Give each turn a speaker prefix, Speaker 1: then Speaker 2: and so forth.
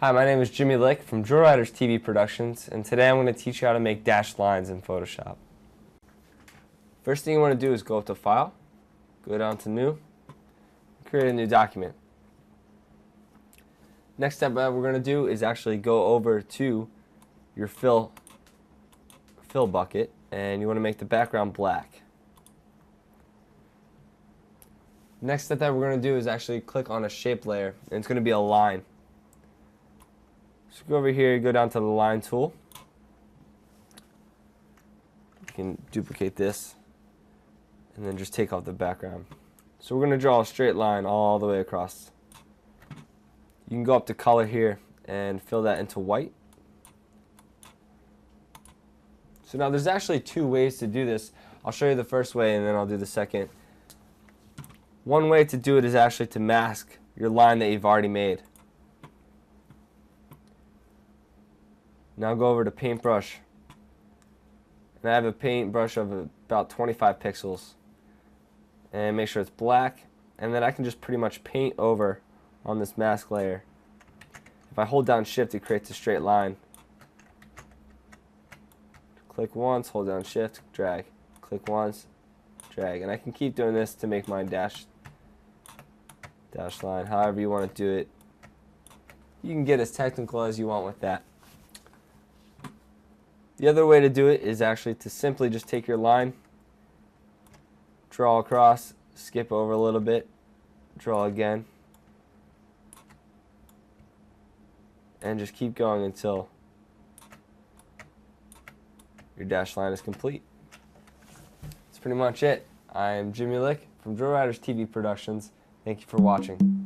Speaker 1: Hi, my name is Jimmy Lick from Drill Riders TV Productions, and today I'm going to teach you how to make dashed lines in Photoshop. First thing you want to do is go up to File, go down to New, create a new document. Next step that we're going to do is actually go over to your fill bucket, and you want to make the background black. Next step that we're going to do is actually click on a shape layer, and it's going to be a line. So go over here, go down to the line tool. You can duplicate this and then just take off the background. So we're going to draw a straight line all the way across. You can go up to color here and fill that into white. So now there's actually two ways to do this. I'll show you the first way and then I'll do the second. One way to do it is actually to mask your line that you've already made. Now go over to paintbrush, and I have a paintbrush of about 25 pixels, and make sure it's black, and then I can just pretty much paint over on this mask layer. If I hold down shift, it creates a straight line. Click once, hold down shift, drag, click once, drag, and I can keep doing this to make my dash line however you want to do it. You can get as technical as you want with that. The other way to do it is actually to simply just take your line, draw across, skip over a little bit, draw again, and just keep going until your dash line is complete. That's pretty much it. I am Jimmy Lick from Drill Riders TV Productions. Thank you for watching.